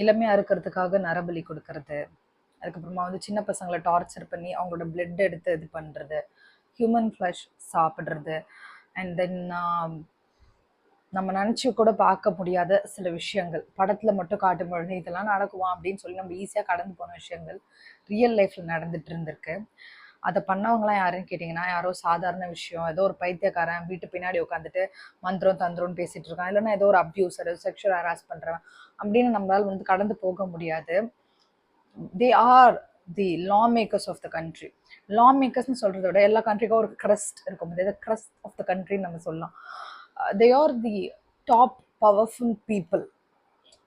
இளமையா இருக்கிறதுக்காக நரபலி கொடுக்கறது, அதுக்கப்புறமா வந்து சின்ன பசங்களை டார்ச்சர் பண்ணி அவங்களோட பிளட் எடுத்து இது பண்றது, ஹியூமன் ஃப்ளஷ் சாப்பிட்றது, அண்ட் தென் நம்ம நினச்சி கூட பார்க்க முடியாத சில விஷயங்கள் படத்தில் மட்டும் காட்டும் பொழுது இதெல்லாம் நடக்குமா அப்படின்னு சொல்லி நம்ம ஈஸியாக கடந்து போன விஷயங்கள் ரியல் லைஃப்பில் நடந்துட்டு இருந்திருக்கு. அதை பண்ணவங்களாம் யாருன்னு கேட்டிங்கன்னா, யாரோ சாதாரண விஷயம், ஏதோ ஒரு பைத்தியக்காரன் வீட்டு பின்னாடி உட்காந்துட்டு மந்திரம் தந்திரம்னு பேசிகிட்டு இருக்கான், இல்லைன்னா ஏதோ ஒரு அப்யூசர் செக்ஷுவல் ஹராஸ் பண்ணுறவன் அப்படின்னு நம்மளால் வந்து கடந்து போக முடியாது. They are the law makers of the country. லா மேக்கர்ஸ்னு சொல்கிறத விட எல்லா கண்ட்ரிக்கும் ஒரு க்ரஸ்ட் இருக்கும், க்ரஸ்ட் ஆஃப் த கண்ட்ரின்னு நம்ம சொல்லலாம். தே are the top powerful people.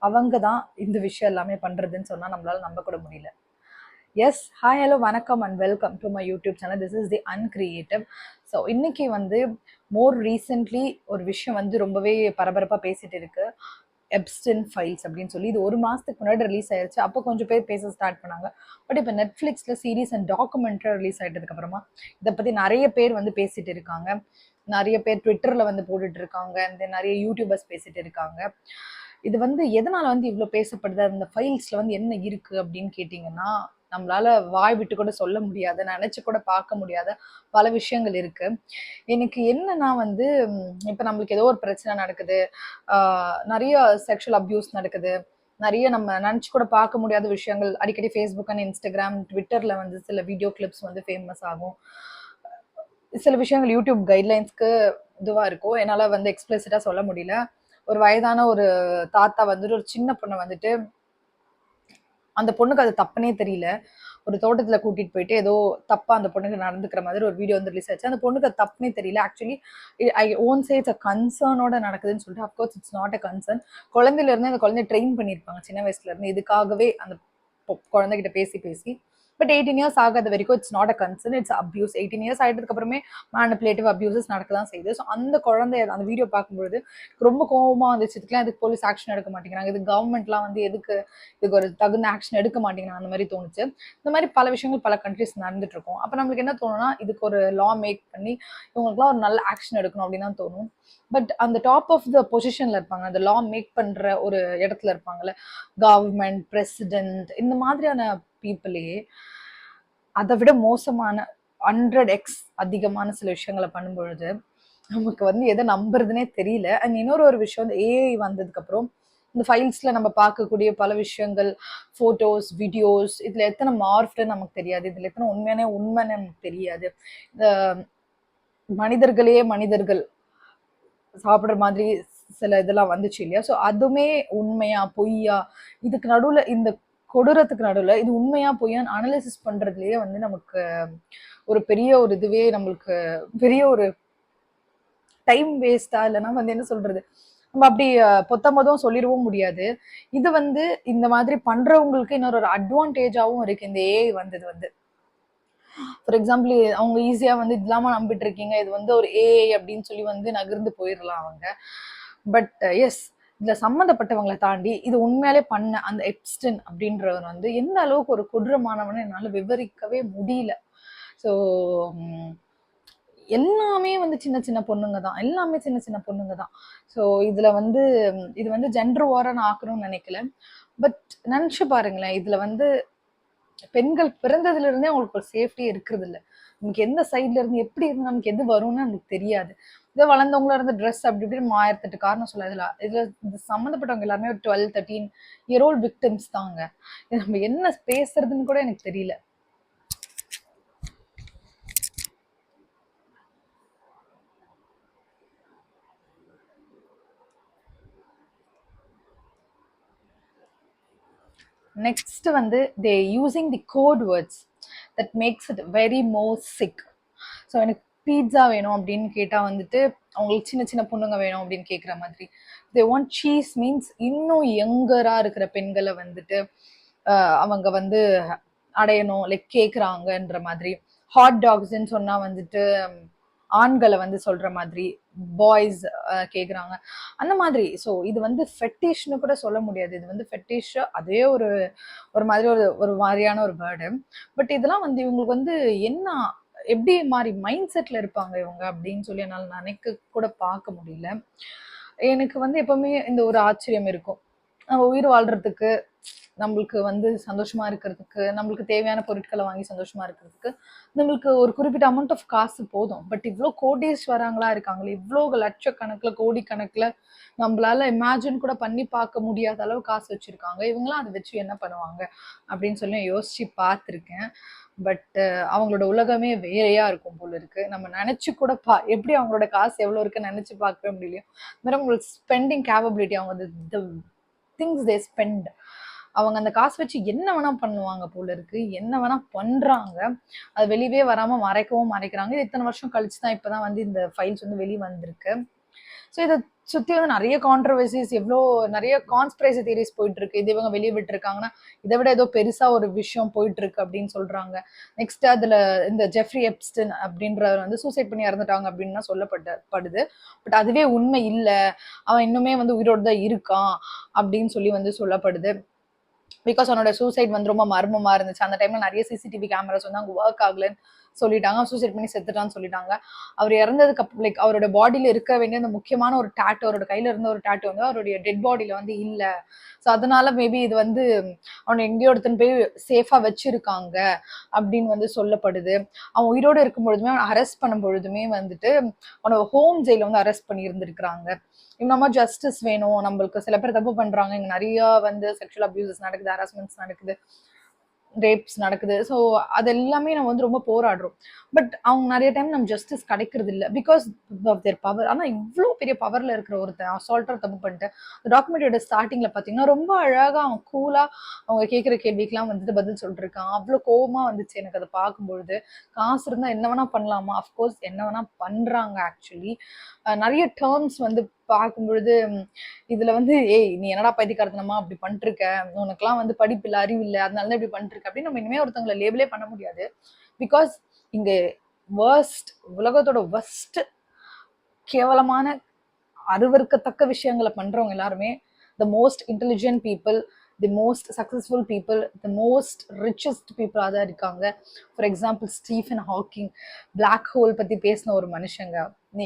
அவங்க தான் இந்த விஷயம் எல்லாமே பண்ணுறதுன்னு சொன்னால் நம்மளால் நம்ப கூட முடியல. எஸ், ஹாய், ஹலோ, வணக்கம் and welcome to my YouTube channel. This is the uncreative. So இன்னைக்கு வந்து மோர் ரீசெண்ட்லி ஒரு விஷயம் வந்து ரொம்பவே பரபரப்பாக பேசிட்டு இருக்கு, எப்ஸ்டின் ஃபைல்ஸ் அப்படின்னு சொல்லி. இது ஒரு மாதத்துக்கு முன்னாடி ரிலீஸ் ஆயிடுச்சு. அப்போ கொஞ்சம் பேர் பேச ஸ்டார்ட் பண்ணாங்க. பட் இப்போ நெட்ஃப்ளிக்ஸில் சீரீஸ் அண்ட் டாக்குமெண்ட்ரி ரிலீஸ் ஆகிட்டதுக்கு அப்புறமா இதை பற்றி நிறைய பேர் வந்து பேசிட்டு இருக்காங்க. நிறைய பேர் ட்விட்டரில் வந்து போட்டுட்டு இருக்காங்க, இந்த நிறைய யூடியூபர்ஸ் பேசிட்டு இருக்காங்க. இது வந்து எதனால வந்து இவ்வளோ பேசப்படுது, அந்த ஃபைல்ஸில் வந்து என்ன இருக்குது அப்படின்னு கேட்டிங்கன்னா, நம்மளால வாய் விட்டு கூட சொல்ல முடியாத, நினச்சி கூட பார்க்க முடியாத பல விஷயங்கள் இருக்கு. எனக்கு என்னன்னா வந்து, இப்போ நம்மளுக்கு ஏதோ ஒரு பிரச்சனை நடக்குது, நிறைய செக்ஷுவல் அப்யூஸ் நடக்குது, நிறைய நம்ம நினச்சி கூட பார்க்க முடியாத விஷயங்கள் அடிக்கடி ஃபேஸ்புக் அண்ட் இன்ஸ்டாகிராம் ட்விட்டரில் வந்து சில வீடியோ கிளிப்ஸ் வந்து ஃபேமஸ் ஆகும். சில விஷயங்கள் யூடியூப் கைட்லைன்ஸ்க்கு இதுவாக இருக்கும், என்னால் வந்து எக்ஸ்பிளிசிட்டாக சொல்ல முடியல. ஒரு வயதான ஒரு தாத்தா வந்துட்டு ஒரு சின்ன பொண்ணை வந்துட்டு, அந்த பொண்ணுக்கு அது தப்புனே தெரியல, ஒரு தோட்டத்தில் கூட்டிகிட்டு போயிட்டு ஏதோ தப்பாக அந்த பொண்ணுக்கு நடந்துக்கிற மாதிரி ஒரு வீடியோ வந்து ரிலீஸ் ஆச்சு. அந்த பொண்ணுக்கு அது தப்புனே தெரியல. Actually I won't say it's a கன்சர்னோட நடக்குதுன்னு சொல்லிட்டு, of course it's not a concern. குழந்தையிலேருந்து அந்த குழந்தைய ட்ரெயின் பண்ணியிருப்பாங்க சின்ன வயசுலேருந்து இதுக்காகவே. அந்த குழந்தைகிட்ட பேசி பேசி பட் 18 இயர்ஸ் ஆகாத வரைக்கும் it's not a concern, it's abuse. 18 years ஆகிட்டதுக்கு அப்புறமே மேனிபுலேட்டிவ் அப்யூசஸ் நடக்க தான் செய்யுது. ஸோ அந்த குழந்தை அந்த வீடியோ பார்க்கும்பொழுது ரொம்ப கோபமாக வந்துச்சு. இதுக்கெல்லாம் எதுக்கு போலீஸ் ஆக்ஷன் எடுக்க மாட்டேங்கிறாங்க, இது கவர்மெண்ட்லாம் வந்து எதுக்கு இதுக்கு ஒரு தகுந்த ஆக்ஷன் எடுக்க மாட்டேங்கிறாங்க, அந்த மாதிரி தோணுச்சு. இந்த மாதிரி பல விஷயங்கள் பல கண்ட்ரிஸ் நடந்துட்டு இருக்கும். அப்போ நம்மளுக்கு என்ன தோணுன்னா, இதுக்கு ஒரு லா மேக் பண்ணி இவங்களுக்குலாம் ஒரு நல்ல ஆக்ஷன் எடுக்கணும் அப்படின்னு தான் தோணும். பட் அந்த டாப் ஆஃப் த பொசிஷன்ல இருப்பாங்க, அந்த லா மேக் பண்ற ஒரு இடத்துல இருப்பாங்கல்ல, கவர்மெண்ட், பிரசிடென்ட், இந்த மாதிரியான பீப்புளே அதை விட மோசமான 100x அதிகமான சில விஷயங்களை பண்ணும்பொழுது நமக்கு வந்து எதை நம்புறதுனே தெரியல. அண்ட் இன்னொரு விஷயம் வந்து ஏஐ வந்ததுக்கு அப்புறம் இந்த ஃபைல்ஸ்ல நம்ம பார்க்கக்கூடிய பல விஷயங்கள், போட்டோஸ், வீடியோஸ், இதுல எத்தனை மார்ஃப்டு நமக்கு தெரியாது, இதுல எத்தனை உண்மைன்னு நமக்கு தெரியாது. இந்த மனிதர்களே மனிதர்கள் சாப்பிடுற மாதிரி சில இதெல்லாம் வந்துச்சு இல்லையா? ஸோ அதுவுமே உண்மையா பொய்யா, இதுக்கு நடுவுல இந்த கொடூரத்துக்கு நடுவுல இது உண்மையா பொய்யான்னு அனலிசிஸ் பண்றதுலயே வந்து நமக்கு ஒரு பெரிய ஒரு இதுவே நம்மளுக்கு பெரிய ஒரு டைம் வேஸ்டா, இல்லைன்னா வந்து என்ன சொல்றது, நம்ம அப்படி பொத்தமதும் சொல்லிடவும் முடியாது. இது வந்து இந்த மாதிரி பண்றவங்களுக்கு இன்னொரு அட்வான்டேஜாவும் இருக்கு இந்த ஏஐ வந்தது வந்து. ஃபார் எக்ஸாம்பிள், அவங்க ஈஸியா வந்து இல்லாம நம்பிட்டு இருக்கீங்க, இது வந்து ஒரு ஏஐ அப்படின்னு சொல்லி வந்து நகர்ந்து போயிடலாம் அவங்க. பட் எஸ், இதுல சம்மந்தப்பட்டவங்களை தாண்டி இது உண்மையாலே பண்ண அந்த எப்ஸ்டின் அப்படின்றவர் வந்து எந்த அளவுக்கு ஒரு கொடூரமானவன்னு என்னால விவரிக்கவே முடியல. ஸோ எல்லாமே வந்து சின்ன சின்ன பொண்ணுங்க தான், எல்லாமே சின்ன சின்ன பொண்ணுங்க தான். ஸோ இதுல வந்து இது வந்து ஜெண்டர் வாரா நான் ஆக்கணும்னு நினைக்கல. பட் நினைச்சு பாருங்களேன், இதுல வந்து பெண்கள் பிறந்ததுல இருந்தே அவங்களுக்கு ஒரு சேஃப்டியே இருக்கிறது இல்லை. நமக்கு எந்த சைட்ல இருந்து எப்படி இருந்து நமக்கு எது வரும்னு நமக்கு தெரியாது. இதை வளர்ந்தவங்களா இருந்து ட்ரெஸ் அப்படி இப்படின்னு 1008 காரணம் சொல்லாதுல. இதுல இது சம்மந்தப்பட்டவங்க எல்லாருமே ஒரு 12, 13 இயர் ஓல்ட் விக்டிம்ஸ் தாங்க. இது நம்ம என்ன பேசுறதுன்னு கூட எனக்கு தெரியல. நெக்ஸ்ட் வந்து they using the code words that makes it very more sick. So எனக்கு பீட்சா வேணும் அப்படின்னு கேட்டால் வந்துட்டு அவங்களுக்கு சின்ன சின்ன பொண்ணுங்க வேணும் அப்படின்னு கேட்குற மாதிரி. தே வாண்ட் சீஸ் மீன்ஸ் இன்னும் யங்கராக இருக்கிற பெண்களை வந்துட்டு அவங்க வந்து அடையணும், லைக் கேட்குறாங்கன்ற மாதிரி. ஹாட் டாக்ஸ்ன்னு சொன்னால் வந்துட்டு ஆண்களை வந்து சொல்ற மாதிரி பாய்ஸ் கேட்குறாங்க, அந்த மாதிரி. ஸோ இது வந்து ஃபெட்டிஷ்னு கூட சொல்ல முடியாது, இது வந்து ஃபெட்டிஷ் அதே ஒரு ஒரு மாதிரி ஒரு மாதிரியான ஒரு வேர்டு. பட் இதெல்லாம் வந்து இவங்களுக்கு வந்து என்ன, எப்படி மாதிரி மைண்ட் செட்ல இருப்பாங்க இவங்க அப்படின்னு சொல்லி என்னால் நினைக்க கூட பார்க்க முடியல. எனக்கு வந்து எப்பவுமே இந்த ஒரு ஆச்சரியம் இருக்கும், நம்ம உயிர் வாழ்றதுக்கு நம்மளுக்கு வந்து சந்தோஷமா இருக்கிறதுக்கு, நம்மளுக்கு தேவையான பொருட்கள வாங்கி சந்தோஷமா இருக்கிறதுக்கு, நம்மளுக்கு ஒரு குறிப்பிட்ட அமௌண்ட் ஆஃப் காசு போதும். பட் இவ்ளோ கோடீஸ்வரங்களா இருக்காங்களே, இவ்ளோ லட்சக்கணக்குல, கோடிக்கணக்குல நம்மளால இமேஜின் கூட பண்ணி பார்க்க முடியாத அளவு காசு வச்சிருக்காங்க. இவங்கலாம் அத வச்சு என்ன பண்ணுவாங்க? அப்படின்னு சொல்லி யோசிச்சு பார்த்துருக்கேன். பட் அவங்களோட உலகமே வேறையா இருக்கும் போல இருக்கு. நம்ம நெனச்சு கூட எப்படி அவங்களோட காசு எவ்வளோ இருக்குன்னு நெனச்சு பார்க்கவே முடியலையோ, அது மாரி அவங்களோட ஸ்பெண்டிங் கேப்பபிலிட்டி அவங்க தி திங்ஸ் தே ஸ்பெண்ட் அவங்க அந்த காசு வச்சு என்ன வேணா பண்ணுவாங்க போல இருக்கு. என்ன வேணா பண்றாங்க. அது வெளியவே வராம மறைக்கவும் மறைக்கிறாங்க. இது இத்தனை வருஷம் கழிச்சு தான் இப்பதான் வந்து இந்த ஃபைல்ஸ் வந்து வெளிய வந்திருக்கு. ஸோ இதை சுத்தி வந்து நிறைய கான்ட்ரவர்சிஸ், எவ்வளோ நிறைய கான்ஸ்பிரசி தியரிஸ் போயிட்டு இருக்கு. இது இவங்க வெளியே விட்டுருக்காங்கன்னா இதை விட ஏதோ பெருசா ஒரு விஷயம் போயிட்டு இருக்கு அப்படின்னு சொல்றாங்க. நெக்ஸ்ட் அதுல இந்த ஜெஃப்ரி எப்ஸ்டன் அப்படின்றவர் வந்து சூசைட் பண்ணி இறந்துட்டாங்க அப்படின்னு தான் சொல்லப்படுது. பட் அதுவே உண்மை இல்லை, அவன் இன்னுமே வந்து உயிரோடு தான் இருக்கான் அப்படின்னு சொல்லி வந்து சொல்லப்படுது. பிகாஸ் அவனோட சூசைட் வந்து ரொம்ப மர்மமா இருந்துச்சு. அந்த டைம்ல நிறைய சிசிடிவி கேமராஸ் வந்து அங்கே ஒர்க் ஆகலன்னு சொல்லிட்டாங்க. சூசைட் பண்ணி செத்துட்டான்னு சொல்லிட்டாங்க. அவர் இறந்ததுக்கு லைக் அவரோட பாடியில இருக்க வேண்டிய அந்த முக்கியமான ஒரு டாட்டோ, அவரோட கையில இருந்த ஒரு டாட்டோ வந்து அவருடைய டெட் பாடியில வந்து இல்ல. ஸோ அதனால மேபி இது வந்து அவனை எங்கேயோ எடுத்துன்னு போய் சேஃபா வச்சிருக்காங்க அப்படின்னு வந்து சொல்லப்படுது. அவன் உயிரோடு இருக்கும் பொழுதுமே அவனை அரெஸ்ட் பண்ணும் பொழுதுமே வந்துட்டு அவனோட ஹோம் ஜெயில வந்து அரெஸ்ட் பண்ணி இருந்திருக்கிறாங்க. இன்னமா ஜஸ்டிஸ் வேணும், நம்மளுக்கு சில பேர் தப்பு பண்றாங்க, இங்க நிறைய வந்து செக்ஷுவல் அபியூசஸ் நடக்குது, ஹராஸ்மெண்ட்ஸ் நடக்குது, ரேப்ஸ் நடக்குது. ஸோ அது எல்லாமே நம்ம வந்து ரொம்ப போராடுறோம். பட் அவங்க நிறைய டைம் நம்ம ஜஸ்டிஸ் கிடைக்கிறது இல்லை பிகாஸ் ஆஃப் தேர் பவர். ஆனால் இவ்வளோ பெரிய பவர்ல இருக்கிற ஒருத்தன் அசால்ட்டாக தப்பு பண்ணிட்டு டாக்குமெண்ட்டோட ஸ்டார்டிங்ல பார்த்தீங்கன்னா ரொம்ப அழகாக அவன் கூலாக அவங்க கேட்குற கேள்விக்கெல்லாம் வந்துட்டு பதில் சொல்லிருக்கான். அவ்வளோ கோபமா வந்துச்சு எனக்கு அதை பார்க்கும்பொழுது. காசு இருந்தால் என்ன வேணா பண்ணலாமா? அஃப்கோர்ஸ் என்ன வேணா பண்றாங்க ஆக்சுவலி. நிறைய டேர்ம்ஸ் வந்து பார்க்கும் பொழுது இதுல வந்து ஏய் நீ என்னடா பைத்தியக்காரத்தனமா அப்படி பண்ணிட்டு இருக்க, உனக்குலாம் வந்து படிப்பு இல்லை, அறிவு இல்லை, அதனால தான் இப்படி பண்ணிட்டு இருக்க அப்படின்னு நம்ம இனிமே ஒருத்தவங்களை லேபிளே பண்ண முடியாது. பிகாஸ் இங்க வர்ஸ்ட், உலகத்தோட வர்ஸ்ட் கேவலமான அருவருக்கத்தக்க விஷயங்களை பண்றவங்க எல்லாருமே the most intelligent people, the most successful people, the most richest பீப்புளாக தான் இருக்காங்க. For example Stephen Hawking black hole பத்தி பேசின ஒரு மனுஷங்க.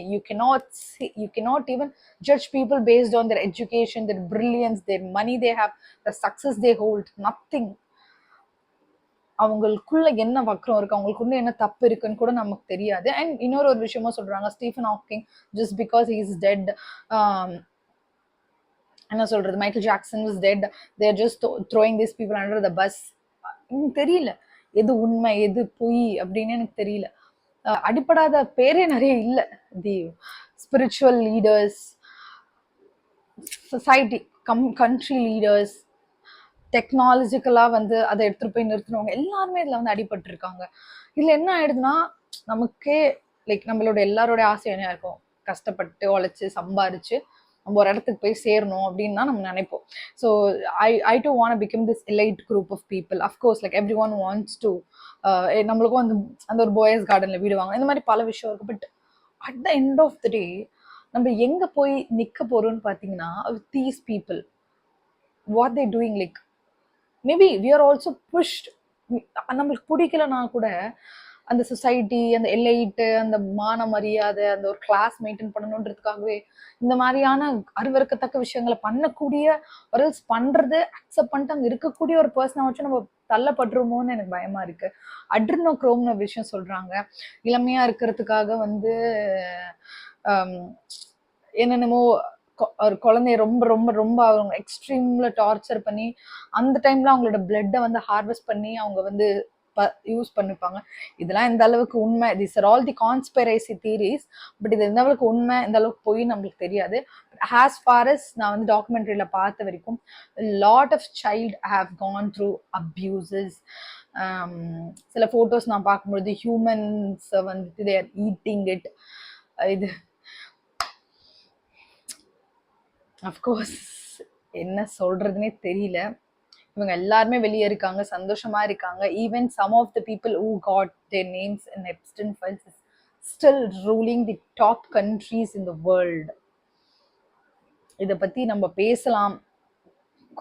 you cannot even judge people based on their education, their brilliance, their money they have, the success they hold. Nothing. அவங்களுக்குள்ள என்ன வக்ரம் இருக்கு, அவங்களுக்குள்ள என்ன தப்பு இருக்குன்னு கூட நமக்கு தெரியாது. அண்ட் இன்னொரு ஒரு விஷயமா சொல்றாங்க, Stephen Hawking just because he is dead, என்ன சொல்றது, Michael Jackson is dead, they're just throwing this people under the bus. எனக்கு தெரியல எது உண்மை எது பொய் அப்படின்னு எனக்கு தெரியல. அடிப்படாத பேரே நிறைய இல்லை. The spiritual leaders, society, country leaders, டெக்னாலஜிக்கலாக வந்து அதை எடுத்துகிட்டு போய் நிறுத்தினவங்க எல்லாருமே இதில் வந்து அடிபட்டு இருக்காங்க. இதில் என்ன ஆயிடுதுன்னா நமக்கே லைக் நம்மளோட எல்லாரோட ஆசை என்ன இருக்கும், கஷ்டப்பட்டு உழைச்சி சம்பாரிச்சு நம்ம ஒரு இடத்துக்கு போய் சேரணும் அப்படின்னு தான் நம்ம நினைப்போம். So I do want become this elite group of people. Of course like everyone wants to நம்மளுக்கும் அந்த அந்த ஒரு பாய்ஸ் கார்டனில் வீடு வாங்கணும், இந்த மாதிரி பல விஷயம் இருக்குது. But at the end of the day நம்ம எங்கே போய் நிற்க போகிறோம்னு பார்த்தீங்கன்னா these people what they doing, like maybe we are also pushed. நம்மளுக்கு பிடிக்கலனா கூட அந்த சொசைட்டி, அந்த எலைட்டு, அந்த மான மரியாதை, அந்த ஒரு கிளாஸ் மெயின்டைன் பண்ணணுன்றதுக்காகவே இந்த மாதிரியான அருவருக்கத்தக்க விஷயங்களை பண்ணக்கூடிய ஒரு பண்றது அக்செப்ட் பண்ணிட்டு அங்கே இருக்கக்கூடிய ஒரு பர்சனை வச்சு நம்ம தள்ளப்படுறோமோன்னு எனக்கு பயமா இருக்கு. அட்ரினோக்ரோம்னு ஒரு விஷயம் சொல்றாங்க. இளமையா இருக்கிறதுக்காக வந்து என்னென்னமோ ஒரு குழந்தைய ரொம்ப ரொம்ப ரொம்ப அவங்க எக்ஸ்ட்ரீம்ல டார்ச்சர் பண்ணி அந்த டைம்ல அவங்களோட பிளட்டை வந்து ஹார்வெஸ்ட் பண்ணி அவங்க வந்து யூஸ் பண்ணிப்பாங்க. இதெல்லாம் எந்த அளவுக்கு உண்மை, this are all the conspiracy theories. But இது எந்த அளவுக்கு உண்மை எந்த அளவுக்கு போய் நம்மளுக்கு தெரியாது. ஆஸ் ஃபார் அஸ் நான் வந்து டாக்குமெண்ட்ரியில பார்த்த வரைக்கும் lot of child have gone through abuses. சில போட்டோஸ் நான் பார்க்கும்பொழுது ஹியூமன்ஸ் வந்துட்டு தே ஆர் ஈட்டிங் இட். இது அஃப்கோர்ஸ் என்ன சொல்றதுன்னே தெரியல. இவங்க எல்லாருமே வெளியே இருக்காங்க, சந்தோஷமா இருக்காங்க. Even some of the people who got their names in Epstein files is still ruling the top countries in the world. இதை பத்தி நம்ம பேசலாம்,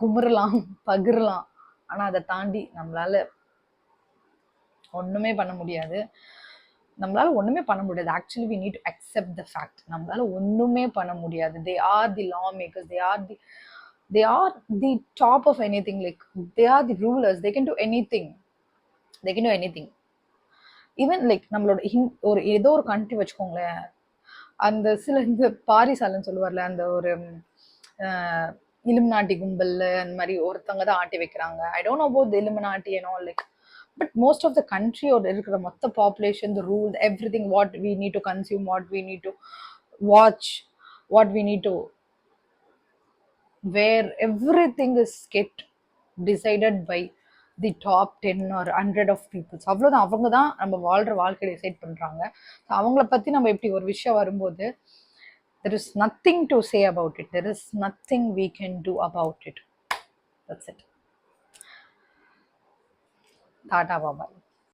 குமுறலாம், பகிரலாம். ஆனா அதை தாண்டி நம்மளால ஒண்ணுமே பண்ண முடியாது. Actually we need to accept the fact. நம்மளால ஒண்ணுமே பண்ண முடியாது. they are the law makers, they are the they are the top of anything. Like, they are the rulers, they can do anything, they can do anything. Even like நம்மளோட ஒரு ஏதோ ஒரு country வச்சுக்கோங்களேன், அந்த சில இந்த பாரிசாலன் சொல்லுவார்ல, அந்த ஒரு இலுமினாட்டி கும்பல் அந்த மாதிரி ஒருத்தவங்க தான் ஆட்டி வைக்கிறாங்க. I don't know about the Illuminati and all, like but most of the கண்ட்ரியோட இருக்கிற மொத்த population, the rule, every thing, what we need to consume, what we need to watch, what we need to wear, everything is get decided by the top 10 or 100 of peoples. அவ்வளோதான், அவங்க தான் நம்ம வாழ்கிற வாழ்க்கையை decide பண்ணுறாங்க. அவங்கள பற்றி நம்ம எப்படி ஒரு விஷயம் வரும்போது, there is nothing to say about it, there is nothing we can do about it. That's it. Tata, bye bye.